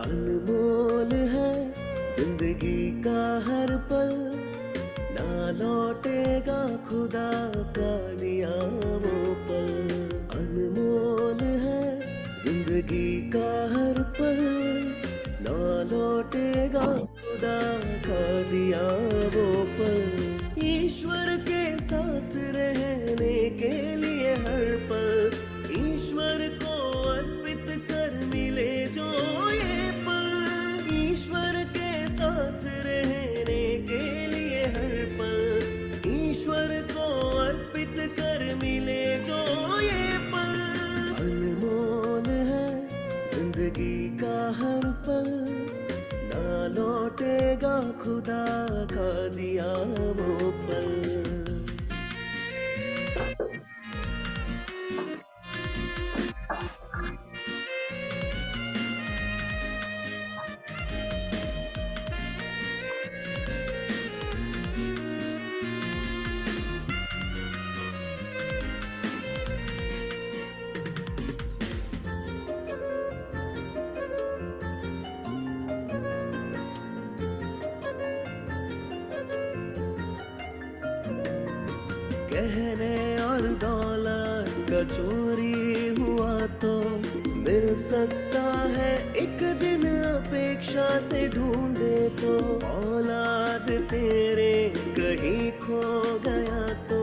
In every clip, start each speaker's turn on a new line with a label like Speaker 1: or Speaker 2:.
Speaker 1: अनमोल है जिंदगी का हर पल, ना लौटेगा खुदा का दिया वो पल। अनमोल है जिंदगी का हर पल, ना लौटेगा खुदा का दिया वो पल। ईश्वर के साथ रहने के लिए हर पल, ईश्वर को अर्पित कर मिले जो ये पल। ईश्वर के साथ रहने के लिए हर पल, ईश्वर को अर्पित कर मिले जो ये पल। अनमोल है जिंदगी का हर पल, ना लौटेगा खुदा का दिया वो पल। गहने और दौलत का चोरी हुआ तो मिल सकता है एक दिन, अपेक्षा से ढूंढे तो। औलाद तेरे कहीं खो गया तो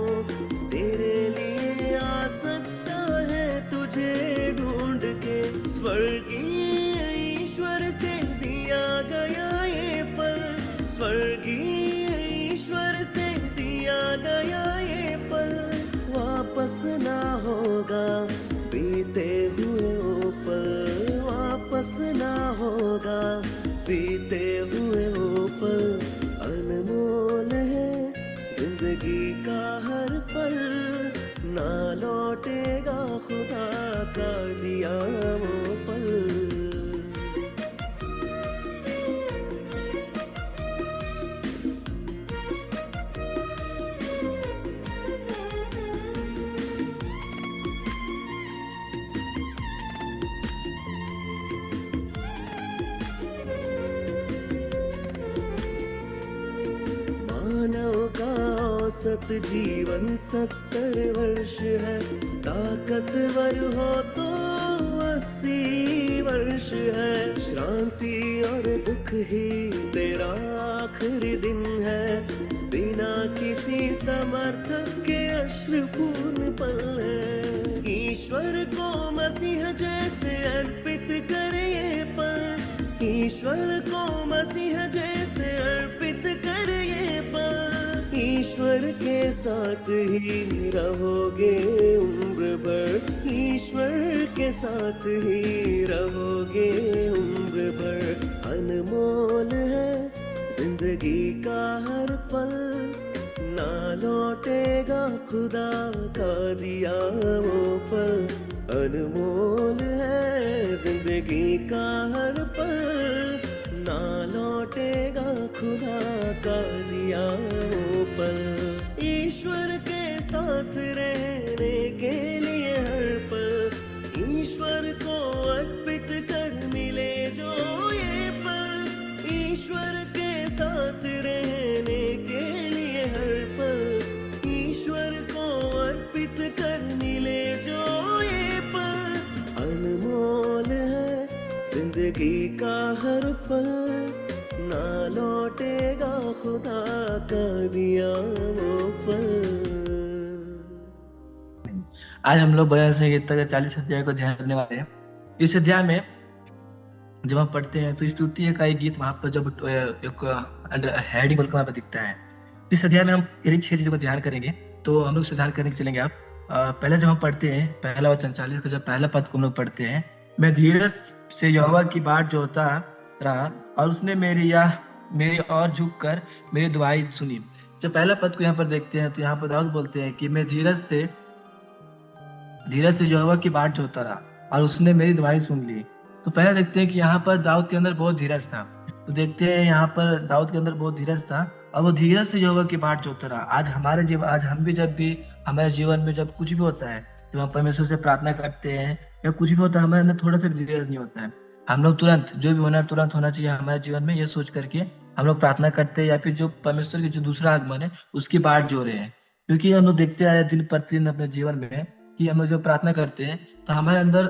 Speaker 1: तेरे लिए आ सकता है तुझे ढूंढ के। स्वर्गीय ईश्वर से दिया गया ये पल, स्वर्गीय ईश्वर से दिया गया ये पल। वापस ना होगा बीते हुए वो पल, वापस ना होगा बीते हुए वो पल। अनमोल है जिंदगी का हर पल, ना लौटेगा खुदा का दिया वो पल। मानव का औसत जीवन 70 वर्ष है, ताकतवर हो तो 80 वर्ष है। श्रांति और दुख ही तेरा आखिरी दिन है, बिना किसी समर्थक के अश्रुपूर्ण पल है। ईश्वर को मसीह जैसे अर्पित करे ये पल, ईश्वर को मसीह जैसे अर्पित करे ये पल। ईश्वर के साथ ही रहोगे उम्र भर, ईश्वर के साथ ही रहोगे उम्र भर। अनमोल है जिंदगी का हर पल, ना लौटेगा खुदा का दिया वो पल। अनमोल है जिंदगी का हर पल, ना लौटेगा खुदा का दिया वो पल। ईश्वर के साथ रहने के लिए हर पल, ईश्वर को अर्पित कर मिले जो ये पल। ईश्वर के साथ रहने के लिए हर पल, ईश्वर को अर्पित कर मिले जो ये पल। अनमोल है जिंदगी का हर पल, ना लौटेगा खुदा का दिया वो पल।
Speaker 2: आज हम लोग भजन संहिता के 40 अध्याय को ध्यान देने वाले हैं। इस अध्याय में जब हम पढ़ते हैं तो स्तुति का एक गीत वहां पर जब एक हेडिंग बोलकर वहां पर दिखता है। इस अध्याय में हम करीब 6 चीजों को ध्यान करेंगे, तो हम लोग सुधार करने चलेंगे। आप पहले जब हम पढ़ते हैं पहला वचन 40 का जब पहला पद को हम लोग पढ़ते हैं, मैं धीरज से यहोवा की बाट जोहता रहा और उसने मेरी और झुक कर मेरी दुआई सुनी। जब पहला पद को यहाँ पर देखते हैं तो यहाँ पर दाऊद बोलते हैं कि मैं धीरज से यहोवा की बाट जोहता रहा और उसने मेरी दुआई सुन ली। तो पहले देखते हैं कि यहाँ पर दाऊद के अंदर बहुत धीरज था। तो देखते हैं यहाँ पर दाऊद के अंदर बहुत धीरज था और वो धीरज से यहोवा की बाट जोहता रहा। आज हम भी जब भी हमारे जीवन में जब कुछ भी होता है, जब हम परमेश्वर से प्रार्थना करते हैं या कुछ भी होता है, हमारे अंदर थोड़ा सा भी धीरज नहीं होता है। हम लोग तुरंत जो भी होना है तुरंत होना चाहिए हमारे जीवन में, ये सोच करके हम लोग प्रार्थना करते हैं या फिर जो परमेश्वर की जो दूसरा आगमन है उसकी बाट जो रहे हैं। क्योंकि हम लोग देखते आ रहे हैं दिन प्रतिदिन अपने जीवन में कि हम लोग जब प्रार्थना करते हैं तो हमारे अंदर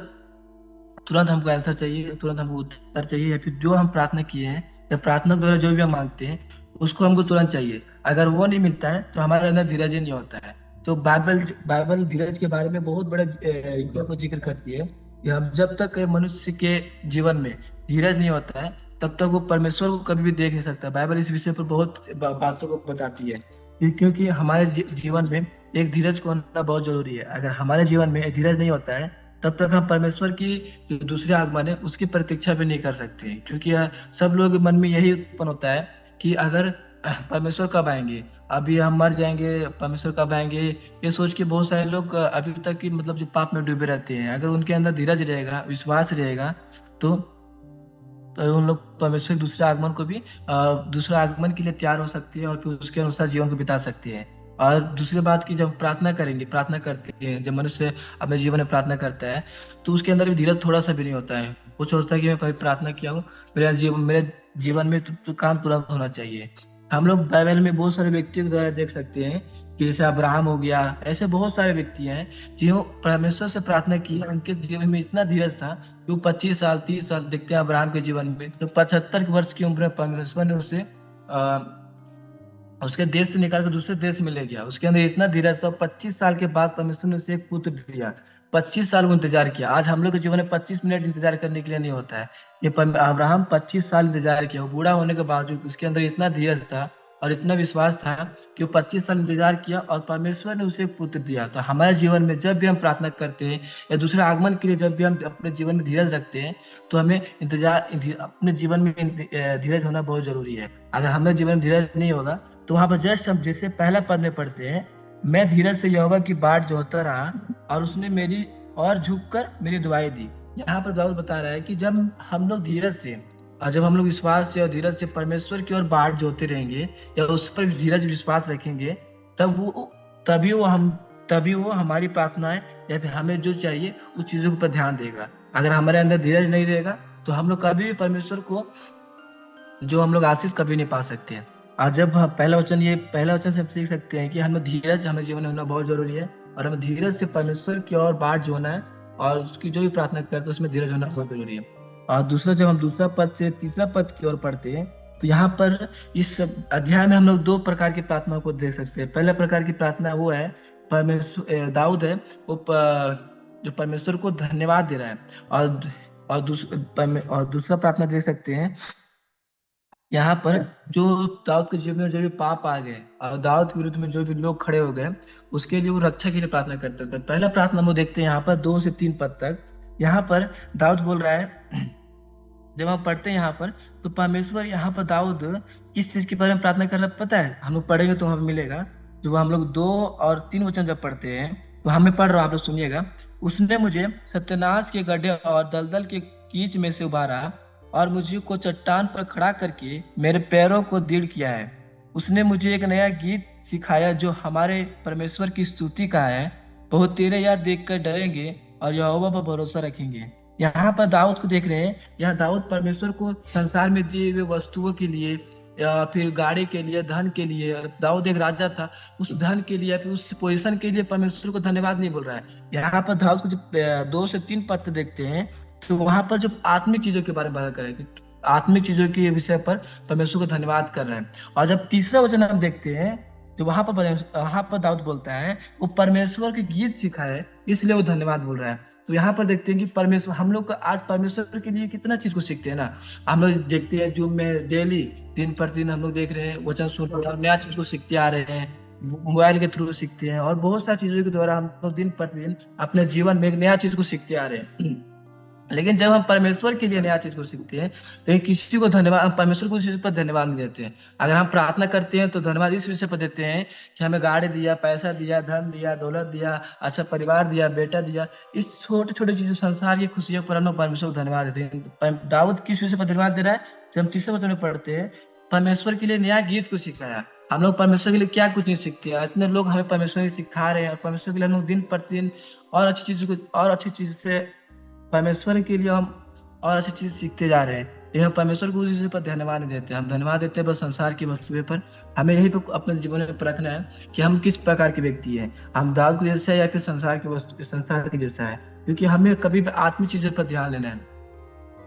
Speaker 2: तुरंत हमको आंसर चाहिए, तुरंत हमको उत्तर चाहिए, या फिर जो हम प्रार्थना किए हैं या प्रार्थना के द्वारा जो भी हम मांगते हैं उसको हमको तुरंत चाहिए। अगर वो नहीं मिलता है तो हमारे अंदर धीरज ही नहीं होता है। तो बाइबल बाइबल धीरज के बारे में बहुत बड़ा को जिक्र करती है कि हम जब तक मनुष्य के जीवन में धीरज नहीं होता है तब तक वो परमेश्वर को कभी भी देख नहीं सकता। बाइबल इस विषय पर बहुत बातों को बताती है क्योंकि हमारे जीवन में एक धीरज को होना बहुत जरूरी है। अगर हमारे जीवन में धीरज नहीं होता है तब तक हम परमेश्वर की जो दूसरे आगमन है उसकी प्रतीक्षा भी नहीं कर सकते। क्योंकि सब लोग मन में यही उत्पन्न होता है कि अगर परमेश्वर कब आएंगे, अभी हम मर जाएंगे, परमेश्वर कब आएंगे, ये सोच के बहुत सारे लोग अभी तक की मतलब जो पाप में डूबे रहते हैं। अगर उनके अंदर धीरज रहेगा, विश्वास रहेगा तो उन लोग परमेश्वर के दूसरे आगमन को भी दूसरे आगमन के लिए तैयार हो सकती है और फिर उसके अनुसार जीवन को बिता सकती है। और दूसरी बात की जब प्रार्थना करेंगे, प्रार्थना करते हैं, जब मनुष्य अपने जीवन में प्रार्थना करता है तो उसके अंदर भी धीरज थोड़ा सा भी नहीं होता है। वो सोचता है कि मैं कभी प्रार्थना किया हूँ, मेरे जीवन में तो काम तुरंत होना चाहिए। हम लोग बाइबल में बहुत सारे व्यक्तियों के द्वारा देख सकते हैं कि जैसे अब्राहम हो गया, ऐसे बहुत सारे व्यक्ति हैं जिन्हों परमेश्वर से प्रार्थना की, उनके जीवन में इतना धीरज था जो 25 साल 30 साल देखते हैं अब्राहम के जीवन में, तो 75 वर्ष की उम्र में परमेश्वर ने उसे उसके देश से निकाल कर दूसरे देश में ले गया। उसके अंदर इतना धीरज था, 25 साल के बाद परमेश्वर ने उसे एक पुत्र दिया। 25 साल वो इंतजार किया। आज हम लोग के जीवन में 25 मिनट इंतजार करने के लिए नहीं होता है। ये अब्राहम 25 साल इंतजार किया, वो बूढ़ा होने के बावजूद उसके अंदर इतना धीरज था और इतना विश्वास था कि वो 25 साल इंतजार किया और परमेश्वर ने उसे एक पुत्र दिया। तो हमारे जीवन में जब भी हम प्रार्थना करते हैं या दूसरे आगमन के लिए जब भी हम अपने जीवन में धीरज रखते हैं तो हमें अपने जीवन में धीरज होना बहुत जरूरी है। अगर हमारे जीवन में धीरज नहीं होगा तो वहां पर जस्ट हम जैसे पहला पद में पढ़ते हैं, मैं धीरज से यहोवा की बाट जोहता रहा और उसने मेरी और झुककर मेरी दुआएं दी। यहाँ पर दाऊद बता रहा है कि जब हम लोग धीरज से और जब हम लोग विश्वास से और धीरज से परमेश्वर की ओर बाट जोहते रहेंगे या उस पर धीरज विश्वास रखेंगे तभी वो हमारी प्रार्थनाएं या फिर हमें जो चाहिए उस चीजों पर ध्यान देगा। अगर हमारे अंदर धीरज नहीं रहेगा तो हम लोग कभी भी परमेश्वर को जो हम लोग आशीष कभी नहीं पा सकते हैं। आज जब पहला वचन से हम सीख सकते हैं कि हमें धीरज हमें जीवन में होना बहुत जरूरी है और हमें धीरज से परमेश्वर की ओर बाट जोना है और उसकी जो भी प्रार्थना करते हैं उसमें धीरज होना बहुत जरूरी है। और दूसरा, जब हम दूसरा पद से तीसरा पद की ओर पढ़ते हैं तो यहाँ पर इस अध्याय में हम लोग दो प्रकार की प्रार्थना को देख सकते हैं। पहला प्रकार की प्रार्थना वो है दाऊद है वो जो परमेश्वर को धन्यवाद दे रहा है और दूसरा प्रार्थना देख सकते हैं यहाँ पर जो दाऊद के जीवन में जो भी पाप आ गए और दाऊद के विरुद्ध में जो भी लोग खड़े हो गए उसके लिए वो रक्षा के लिए प्रार्थना करते थे। पहला प्रार्थना वो देखते हैं यहाँ पर 2 से 3 पद तक। यहाँ पर दाऊद बोल रहा है, जब हम पढ़ते हैं यहाँ पर तो परमेश्वर यहाँ पर दाऊद किस चीज के बारे में प्रार्थना कर रहा है पता है? हम लोग पढ़ेंगे तो हमें मिलेगा। जब हम लोग 2 और 3 वचन जब पढ़ते हैं तो हमें पढ़ रहा हूँ, आप लोग सुनिएगा। उसने मुझे सत्यनाश के गड्ढे और दलदल के कीच में से उबारा और मुझे को चट्टान पर खड़ा करके मेरे पैरों को दृढ़ किया है। उसने मुझे एक नया गीत सिखाया जो हमारे परमेश्वर की स्तुति का है। बहुत तेरे याद देखकर डरेंगे और यहोवा पर भरोसा रखेंगे। यहाँ पर दाऊद को देख रहे हैं, यहाँ दाऊद परमेश्वर को संसार में दिए हुए वस्तुओं के लिए या फिर गाड़ी के लिए, धन के लिए, दाऊद एक राजा था, उस धन के लिए फिर उस पोजीशन के लिए परमेश्वर को धन्यवाद नहीं बोल रहा है। यहाँ पर दाऊद को जब 2 से 3 पद देखते हैं तो वहां पर जो आत्मिक चीजों के बारे में बात करें, आत्मिक चीजों के विषय पर परमेश्वर को धन्यवाद कर रहे हैं। और जब तीसरा वचन हम देखते हैं तो वहां पर दाऊद बोलता है वो परमेश्वर के गीत सीखा है इसलिए वो धन्यवाद बोल रहा है। तो यहाँ पर देखते हैं कि परमेश्वर, हम लोग आज परमेश्वर के लिए कितना चीज को सीखते हैं ना। हम लोग देखते हैं जूम में डेली दिन प्रतिदिन हम लोग देख रहे हैं, वचन सुन रहे हैं, नया चीज को सीखते आ रहे हैं, मोबाइल के थ्रू सीखते हैं और बहुत सारी चीजों के द्वारा हम लोग दिन प्रतिदिन अपने जीवन में एक नया चीज को सीखते आ रहे हैं। लेकिन जब हम परमेश्वर के लिए नया चीज को सीखते हैं तो किसी को धन्यवाद, परमेश्वर को इस पर धन्यवाद नहीं देते हैं। अगर हम प्रार्थना करते हैं तो धन्यवाद इस विषय पर देते हैं कि हमें गाड़ी दिया, पैसा दिया, धन दिया, दौलत दिया, अच्छा परिवार दिया, बेटा दिया। इस छोटे छोटे चीजों, संसार की खुशियों पर हम परमेश्वर को धन्यवाद देते हैं। दाऊद किस विषय पर धन्यवाद दे रहा है? जब हम तीसरे वचन में पढ़ते हैं परमेश्वर के लिए नया गीत को सिखाया। हम लोग परमेश्वर के लिए क्या कुछ नहीं सीखते हैं। इतने लोग हमें परमेश्वर को सिखा रहे हैं, और परमेश्वर के लिए हम लोग दिन प्रतिदिन और अच्छी चीज को और अच्छी चीज से परमेश्वर के लिए हम और अच्छी चीज सीखते जा रहे हैं। लेकिन हम परमेश्वर को उस चीज पर धन्यवाद नहीं देते, हम धन्यवाद देते हैं बस संसार की वस्तुएं पर। हमें यही तो अपने जीवन में परखना है कि हम किस प्रकार के व्यक्ति हैं, हम दाऊद के जैसे है या फिर संसार की वस्तु संसार के जैसा है। क्योंकि हमें कभी भी आत्मिक चीजों पर ध्यान देना है।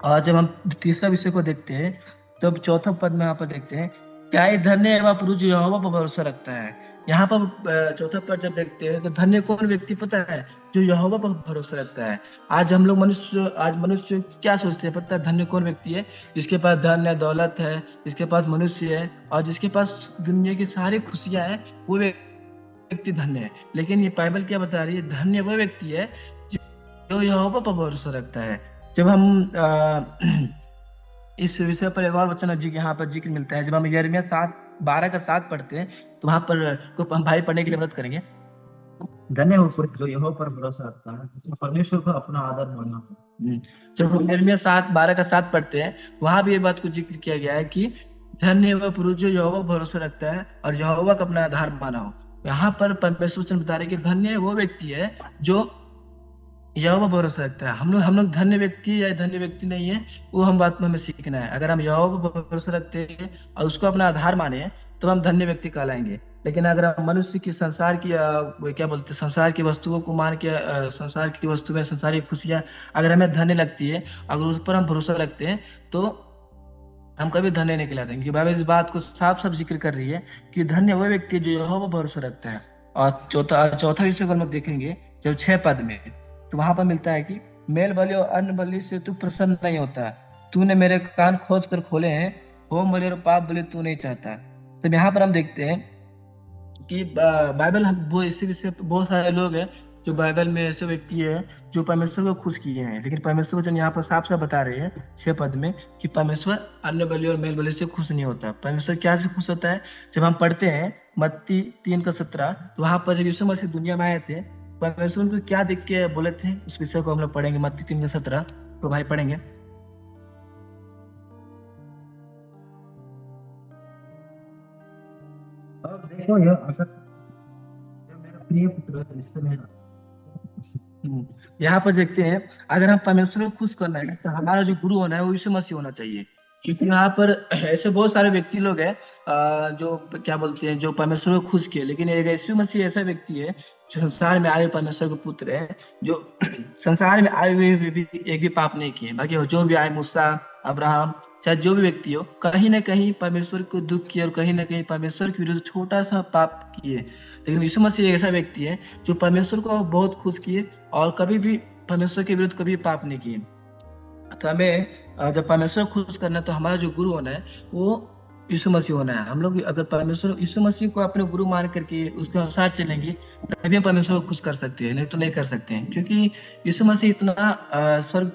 Speaker 2: और जब हम तीसरा विषय को देखते हैं, तब चौथा पद में यहाँ पर देखते हैं, क्या ही धन्य है वह पुरुष जो यहोवा पर भरोसा रखता है। यहाँ पर चौथा पद जब देखते हैं तो धन्य कौन व्यक्ति पता है, जो यहोवा पर भरोसा रखता है। आज मनुष्य क्या सोचते हैं पता है, धन्य कौन व्यक्ति है, जिसके पास धन है, दौलत है, जिसके पास मनुष्य है और जिसके पास दुनिया की सारी खुशियां हैं, वो व्यक्ति धन्य है। लेकिन ये बाइबल क्या बता रही है, धन्य वो व्यक्ति है जो यहोवा पर भरोसा रखता है। जब हम इस विषय पर एक और वचन जी यहाँ पर जिक्र मिलता है, जब हम यिर्मयाह 7:12-7 पढ़ते हैं तो वहां पर को हम भाई पढ़ने के लिए मदद करेंगे।
Speaker 3: धन्य हो पुरुष जो यहोवा पर भरोसा रखता है, जिसने परमेश्वर को अपना आदर माना हो।
Speaker 2: जब हम यिर्मयाह 7:12-7 पढ़ते हैं वहां भी ये बात को जिक्र किया गया है कि धन्य वह पुरुष जो यहोवा पर भरोसा रखता है और यहोवा का अपना आधार माना हो। यहाँ पर परमेश्वर वचन बता रहे कि धन्य वो व्यक्ति है जो यहोवा पर भरोसा रखता है। हम लोग धन्य व्यक्ति या धन्य व्यक्ति नहीं है, वो हम बात में हमें सीखना है। अगर हम यहोवा पर भरोसा रखते हैं और उसको अपना आधार माने तो हम धन्य व्यक्ति कहलाएंगे। लेकिन अगर हम मनुष्य की संसार की क्या बोलते हैं, संसार की वस्तुओं को मान के संसार की वस्तु में संसारी खुशियां अगर हमें धन्य लगती है, अगर उस पर हम भरोसा रखते हैं तो हम कभी धन्य नहीं कहलाते। क्योंकि बाइबल इस बात को साफ साफ जिक्र कर रही है कि धन्य वो व्यक्ति जो यहोवा पर भरोसा रखता है। और चौथा विषय को हम देखेंगे जब 6 पद में, तो वहां पर मिलता है कि मेल बलि और अन्न बलि से तू प्रसन्न नहीं होता, तूने मेरे कान खोज कर खोले हैं, होम बलि और पाप बलि तू नहीं चाहता। तो यहाँ पर हम देखते हैं कि बाइबल हम वो इसी विषय बहुत सारे लोग हैं जो बाइबल में ऐसे व्यक्ति है जो परमेश्वर को खुश किए हैं। लेकिन परमेश्वर वचन यहाँ पर साफ साफ बता रहे हैं 6 पद में कि परमेश्वर अन्न बलि और मेल बलि से खुश नहीं होता। परमेश्वर क्या से खुश होता है, जब हम पढ़ते हैं मत्ती 3:17, तो वहां पर जब यीशु मसीह दुनिया में आए थे, परमेश्वर उनको क्या देख के बोले थे, उस विषय को हम लोग पढ़ेंगे मत्ती 3:17। तो भाई पढ़ेंगे।
Speaker 3: अब देखो यह अगर मेरा प्रिय पुत्र है, जिससे मैं
Speaker 2: यहाँ पर देखते हैं अगर हम परमेश्वर को खुश करना है तो हमारा जो गुरु होना है वो यीशु मसीह होना चाहिए। क्योंकि यहाँ पर ऐसे बहुत सारे व्यक्ति लोग हैं जो क्या बोलते हैं, जो परमेश्वर को खुश किए। लेकिन एक यीशु मसीह ऐसा व्यक्ति है जो संसार में आए परमेश्वर के पुत्र है, जो संसार में आए हुए भी एक भी पाप नहीं किए। बाकी जो भी आए, मूसा, अब्राहम, चाहे जो भी व्यक्ति हो, कहीं ना कहीं परमेश्वर को दुख किए और कहीं ना कहीं परमेश्वर के विरुद्ध छोटा सा पाप किए। लेकिन यीशु मसीह ऐसा व्यक्ति है जो परमेश्वर को बहुत खुश किए और कभी भी परमेश्वर के विरुद्ध कभी पाप नहीं किए। तो हमें जब परमेश्वर को खुश करना है तो हमारा जो गुरु होना है वो यीशु मसीह होना है। हम लोग अगर परमेश्वर यीशु मसीह को अपने गुरु मान करके उसके अनुसार चलेंगे तभी हम परमेश्वर को खुश कर सकते हैं, नहीं तो नहीं कर सकते हैं। क्योंकि यीशु मसीह इतना स्वर्ग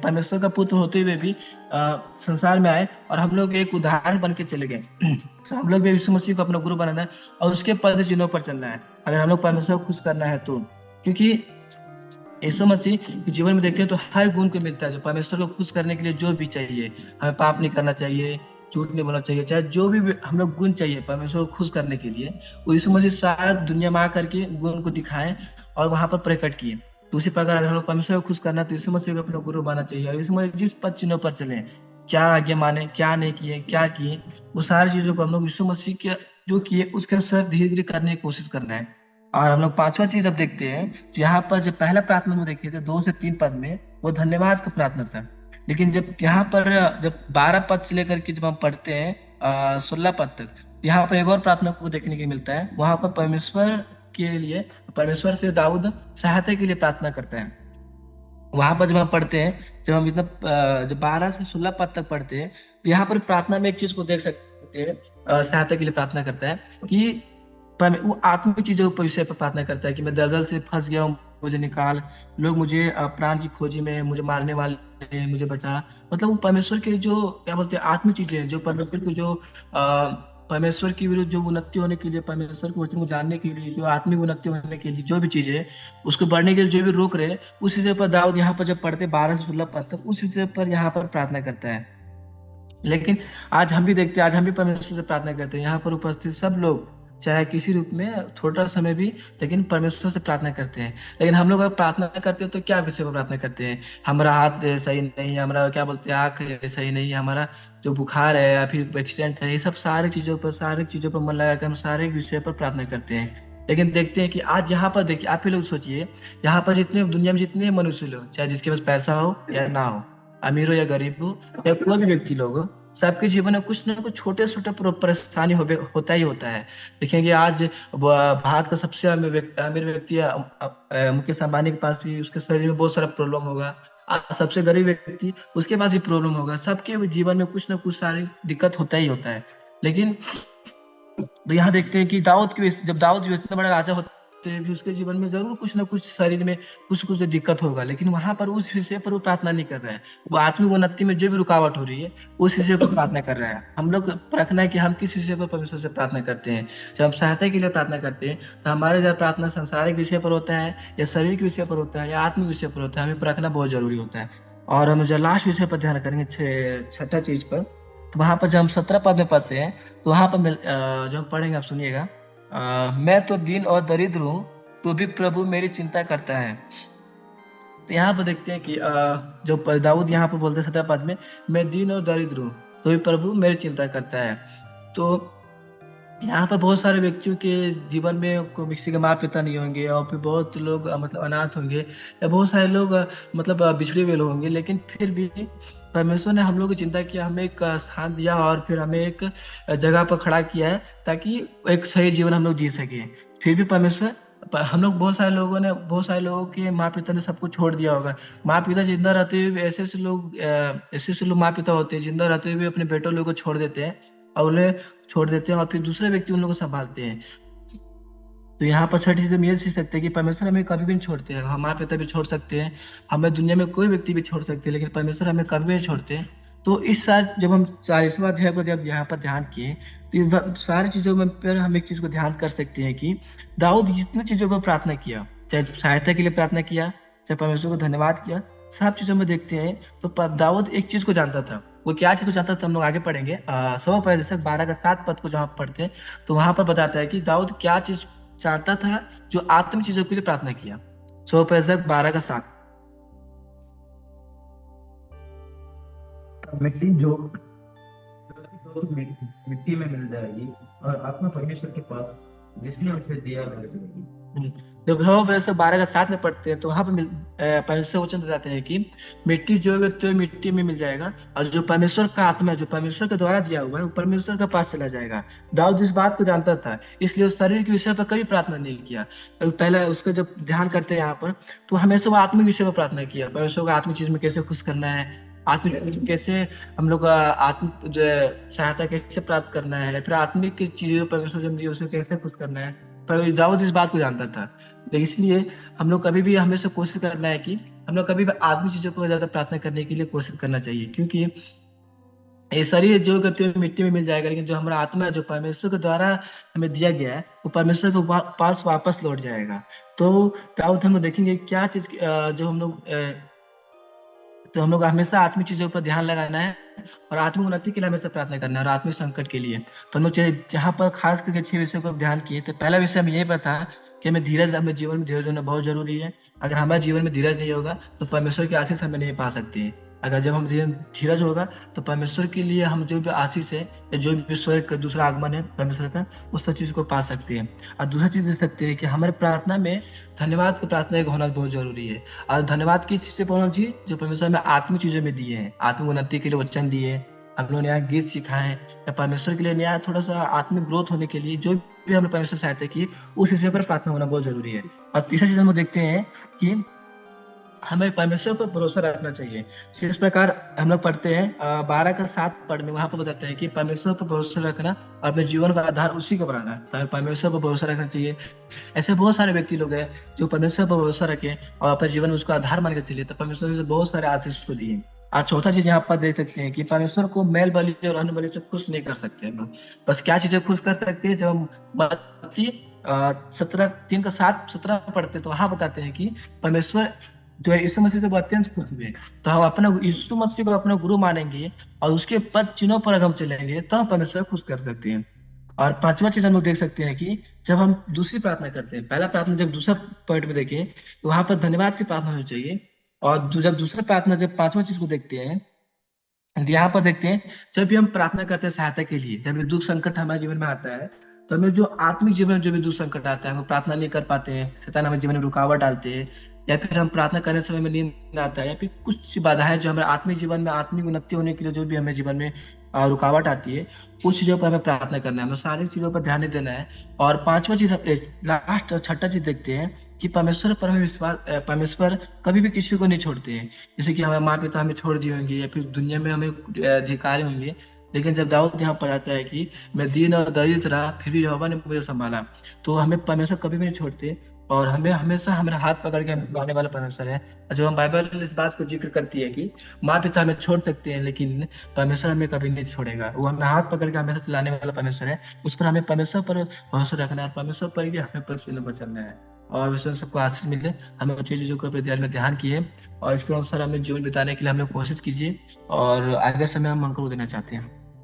Speaker 2: परमेश्वर का पुत्र होते हुए भी संसार में आए और हम लोग एक उदाहरण बन के चले गए। तो हम लोग भी यीशु मसीह को अपना गुरु बनाना है और उसके पद चिन्हों पर चलना है अगर हम लोग परमेश्वर को खुश करना है तो। क्योंकि यीशु मसीह के जीवन में देखते हैं तो हर गुण को मिलता है जो परमेश्वर को खुश करने के लिए जो भी चाहिए। हमें पाप नहीं करना चाहिए, झूठ नहीं बोलना चाहिए, चाहे जो भी हम लोग गुण चाहिए परमेश्वर को खुश करने के लिए, वो यीशु मसीह सारा दुनिया में आकर के गुण को दिखाए और वहां पर प्रकट किए। तो उसी प्रकार अगर हम लोग परमेश्वर को खुश करना है तो यीशु मसीह को अपना गुरु मानना चाहिए। और यीशु मसीह जिस पद चिन्हों पर चले, क्या आगे माने, क्या नहीं किए, क्या किए, वो सारी चीजों को हम लोग यीशु मसीह के जो किए उसके अनुसार धीरे धीरे करने की कोशिश करना है। और हम लोग 5वां चीज अब देखते हैं, तो यहाँ पर जब पहला प्रार्थना में देखे थे 2 से 3 पद में वो धन्यवाद का प्रार्थना था। लेकिन जब यहाँ पर जब 12 पद से लेकर के जब हम पढ़ते हैं 16 पद तक, यहाँ पर एक और प्रार्थना को देखने को मिलता है। वहां पर परमेश्वर से दाऊद सहायता के लिए प्रार्थना करता है। वहां पर जब हम पढ़ते हैं, जब हम जब 12 से 16 पद तक पढ़ते हैं, तो यहाँ पर प्रार्थना में एक चीज को देख सकते हैं, सहायता के लिए प्रार्थना करता है कि वो आत्मिक चीजों के विषय पर प्रार्थना करता है कि मैं दलदल से फंस गया हूँ, मुझे निकाल, लोग मुझे प्राण की खोजी में मुझे मारने वाले हैं, मुझे बचा। मतलब वो परमेश्वर के जो क्या बोलते हैं आत्मिक चीजें हैं, जो परमेश्वर को जो परमेश्वर की विरुद्ध जो उन्नति होने के लिए, परमेश्वर के वचन को जानने के लिए, जो आत्मिक उन्नति होने के लिए जो भी चीजें उसको बढ़ने के लिए जो भी रोक रहे, उस विषय पर दाऊद यहाँ पर जब पढ़ते 12 से 16 पद तक उस विषय पर यहाँ पर प्रार्थना करता है। लेकिन आज हम भी देखते हैं, आज हम भी परमेश्वर से प्रार्थना करते हैं, यहाँ पर उपस्थित सब लोग चाहे किसी रूप में छोटा समय भी, लेकिन परमेश्वर से प्रार्थना करते हैं। लेकिन हम लोग अगर प्रार्थना करते हैं तो क्या विषय पर प्रार्थना करते हैं? हमारा हाथ सही नहीं है, हमारा क्या बोलते हैं आँख सही नहीं है, हमारा जो बुखार है या फिर एक्सीडेंट है, ये सब सारी चीजों पर मन लगा कर हम सारे विषय पर प्रार्थना करते हैं। लेकिन देखते हैं कि आज यहाँ पर देखिए, आप ही लोग सोचिए, यहाँ पर जितने दुनिया में जितने मनुष्य लोग, चाहे जिसके पास पैसा हो या ना हो, अमीर हो या गरीब हो या कोई भी व्यक्ति लोग हो, सबके जीवन में कुछ ना कुछ छोटे छोटे परेशानी होता ही होता है। देखेंगे आज भारत का सबसे अमीर व्यक्ति मुकेश अंबानी के पास भी उसके शरीर में बहुत सारा प्रॉब्लम होगा। आज सबसे गरीब व्यक्ति उसके पास भी प्रॉब्लम होगा। सबके जीवन में कुछ ना कुछ सारी दिक्कत होता ही होता है। लेकिन तो यहाँ देखते हैं कि जब दाऊद जो इतना बड़ा राजा होते हैं भी उसके जीवन में जरूर कुछ ना कुछ शरीर में कुछ कुछ दिक्कत होगा, लेकिन वहां पर उस विषय पर वो प्रार्थना नहीं कर रहा है। वो आत्मिक उन्नति में जो भी रुकावट हो रही है उस विषय पर प्रार्थना कर रहा है। हम लोग परखना है कि हम किस विषय पर परमेश्वर से प्रार्थना करते हैं। जब हम सहायता के लिए प्रार्थना करते हैं तो हमारे जब प्रार्थना संसारिक विषय पर होता है या शरीर के विषय पर होता है या आत्मिक विषय पर होता है, हमें परखना बहुत जरूरी होता है। और हम जो लास्ट विषय पर ध्यान करेंगे छठा चीज पर, तो वहां पर जब हम 17 पद में पढ़ते हैं तो वहां पर जब हम पढ़ेंगे आप सुनिएगा, मैं तो दीन और दरिद्र हूँ तो भी प्रभु मेरी चिंता करता है। तो यहाँ पर देखते हैं कि जो दाऊद यहाँ पर बोलते हैं 17 पद में, मैं दीन और दरिद्र हूँ तो भी प्रभु मेरी चिंता करता है। तो यहाँ पर बहुत सारे व्यक्तियों के जीवन में किसी के माँ पिता नहीं होंगे और फिर बहुत लोग मतलब अनाथ होंगे या बहुत सारे लोग मतलब बिछड़े हुए लोग होंगे, लेकिन फिर भी परमेश्वर ने हम लोग की चिंता किया, हमें एक स्थान दिया और फिर हमें एक जगह पर खड़ा किया है ताकि एक सही जीवन हम लोग जी सके। फिर भी परमेश्वर हम लोग बहुत सारे लोगों के माँ पिता ने सबको छोड़ दिया होगा। माँ पिता जिंदा रहते हुए ऐसे ऐसे लोग माँ पिता होते हैं जिंदा रहते हुए अपने बेटों लोगों को छोड़ देते हैं और उन्हें छोड़ देते हैं और फिर दूसरे व्यक्ति उन लोगों को संभालते हैं। तो यहाँ पर छठी चीज हम ये सीख सकते हैं कि परमेश्वर हमें कभी भी नहीं छोड़ते हैं। हम माँ पिता भी छोड़ सकते हैं, हमें दुनिया में कोई व्यक्ति भी छोड़ सकते हैं, लेकिन परमेश्वर हमें कभी भी नहीं छोड़ते। तो इस साल जब हम 40वां अध्याय को जब यहाँ पर ध्यान किए तो सारी चीजों में पर हम एक चीज को ध्यान कर सकते हैं कि दाऊद जितनी चीजों पर प्रार्थना किया, चाहे सहायता के लिए प्रार्थना किया, चाहे परमेश्वर को धन्यवाद किया, सब चीजों में देखते हैं तो दाऊद एक चीज को जानता था। वो क्या चीज को जानता था हम लोग आगे पढ़ेंगे। 12 का 7 पद को जहाँ पढ़ते हैं तो वहां पर बताता है कि दाऊद क्या चीज चाहता था जो आत्म चीजों के लिए प्रार्थना किया। 12 का 7।
Speaker 3: मिट्टी जो मिट्टी में मिल जाएगी और आत्मा परमेश्वर के पास जिसने उसे दिया मिल जाएगी।
Speaker 2: जब हम 12 का 7 में पढ़ते हैं तो वहां पर परमेश्वर वचन बताते हैं कि मिट्टी जो है तो मिट्टी में मिल जाएगा और जो परमेश्वर का आत्मा है जो परमेश्वर के द्वारा दिया हुआ है वो परमेश्वर के पास चला जाएगा। दाऊद इस बात को जानता था, इसलिए उस शरीर के विषय पर कभी प्रार्थना नहीं किया। पहले उसका जब ध्यान करते हैं यहाँ पर तो हमेशा वो आत्मिक विषय पर प्रार्थना किया, परमेश्वर को आत्मिक चीज में कैसे खुश करना है, आत्मिक चीज में कैसे हम लोग आत्मिक जो है सहायता कैसे प्राप्त करना है, फिर आत्मिक चीजों परमेश्वर जो दिए उसे कैसे खुश करना है। पर दाऊद इस बात को जानता था। तो इसलिए हम लोग कभी भी हमेशा कोशिश करना है कि हम लोग कभी भी आत्मिक चीजों को ज्यादा प्रार्थना करने के लिए कोशिश करना चाहिए, क्योंकि ये शरीर जो करते हुए मिट्टी में मिल जाएगा, लेकिन जो हमारा आत्मा है जो परमेश्वर के द्वारा हमें दिया गया है वो परमेश्वर के पास वापस लौट जाएगा। तो दाऊद हम लोग देखेंगे क्या चीज जो हम लोग हमेशा आत्मिक चीजों पर ध्यान लगाना है और आत्मिक उन्नति के लिए हमेशा प्रार्थना करना है और आत्मिक संकट के लिए। तो हम लोग जहाँ पर खास करके 6 विषयों पर ध्यान किए तो पहला विषय हमें ये पता कि हमें जीवन में धीरज होना बहुत जरूरी है। अगर हमारे जीवन में धीरज नहीं होगा तो परमेश्वर की आशीष हमें नहीं पा सकती है। अगर जब हम धीरज होगा तो परमेश्वर के लिए हम जो भी आशीष है या जो भी स्वर्ग का दूसरा आगमन है परमेश्वर का उस सब चीज को पा सकते हैं। और दूसरा चीज देख सकते हैं कि हमारे प्रार्थना में धन्यवाद की प्रार्थना एक होना बहुत जरूरी है। और धन्यवाद किस चीज से पाना चाहिए? जो परमेश्वर में आत्मिक चीजों में दिए हैं, आत्मिक उन्नति के लिए वचन दिए हैं, हम लोग नया गीत सिखाए या परमेश्वर के लिए नया थोड़ा सा आत्मिक ग्रोथ होने के लिए जो भी हमने परमेश्वर सहायता की उस विषय पर प्रार्थना होना बहुत जरूरी है। और तीसरा चीज हम लोग देखते हैं कि हमें परमेश्वर पर भरोसा रखना चाहिए। जिस प्रकार हम लोग पढ़ते हैं 12 का 7 पद में वहां पर बताते हैं कि परमेश्वर पर भरोसा रखना और अपने जीवन का आधार उसी को बनाना, तो परमेश्वर पर भरोसा रखना चाहिए। ऐसे बहुत सारे व्यक्ति लोग हैं जो परमेश्वर पर भरोसा रखें और अपने जीवन में उसको आधार मान के चलिए तो परमेश्वर ने बहुत सारे आशीष को दिए। आज चौथा चीज यहाँ पर देख सकते हैं कि परमेश्वर को मेल बलि और अन्न बलि से खुश नहीं कर सकते हम लोग। बस क्या चीजें खुश कर सकते हैं? जब हम मत्ती 3 का 7-17 पढ़ते तो वहां बताते हैं कि परमेश्वर जो है यीशु मसीह से वो अत्यंत खुश हुए। तो हम अपना यीशु मसीह को अपना गुरु मानेंगे और उसके पद चिन्हों पर अगर हम चलेंगे तो हम परमेश्वर को खुश कर सकते हैं। और पांचवा चीज हम लोग देख सकते हैं कि जब हम दूसरी प्रार्थना करते हैं, पहला प्रार्थना जब दूसरा पॉइंट में देखें तो वहां पर धन्यवाद की प्रार्थना होनी चाहिए। और जब दूसरा प्रार्थना जब पांचवा चीज को देखते हैं तो यहाँ पर देखते हैं, जब भी हम प्रार्थना करते हैं सहायता के लिए, जब भी दुख संकट हमारे जीवन में आता है, तो हमें जो आत्मिक जीवन में जो भी दुख संकट आता है, हम प्रार्थना नहीं कर पाते हैं, शैतान हमारे जीवन में रुकावट डालते हैं, या फिर हम प्रार्थना करने समय में नींद आता है, या फिर कुछ बाधाएं जो हमारे आत्मिक जीवन में आत्मिक उन्नति होने के लिए जो भी हमें जीवन में रुकावट आती है, उस चीजों पर हमें प्रार्थना करना है, हमें सारी चीजों पर ध्यान नहीं देना है। और पांचवा चीज, लास्ट और छठा चीज देखते हैं कि परमेश्वर पर हमें विश्वास, परमेश्वर कभी भी किसी को नहीं छोड़ते हैं। जैसे कि हमारे माँ पिता हमें छोड़ दिए होंगे या फिर दुनिया में हमें धिक्कारे होंगे, लेकिन जब दाऊद यहाँ पर आता है कि मैं दीन और दरिद्र रहा फिर भी यहोवा ने मुझे संभाला, तो हमें परमेश्वर कभी भी नहीं छोड़ते और हमें हमेशा हमारे हाथ पकड़ के हमें छुड़ाने वाला परमेश्वर है। और जब हम बाइबल इस बात को जिक्र करती है कि माँ पिता हमें छोड़ सकते हैं लेकिन परमेश्वर हमें कभी नहीं छोड़ेगा, वो हमें हाथ पकड़ के हमेशा चलाने वाला परमेश्वर है। उस पर हमें परमेश्वर पर भरोसा रखना है, परमेश्वर पर ही हमें पर चलना है। और विश्व सबको आशीष मिले, हमें अच्छी चीजों को अपने ध्यान में ध्यान किए और इसके अनुसार हमें जीवन बिताने के लिए हम लोग कोशिश कीजिए और आगे समय हम उनको देना चाहते हैं।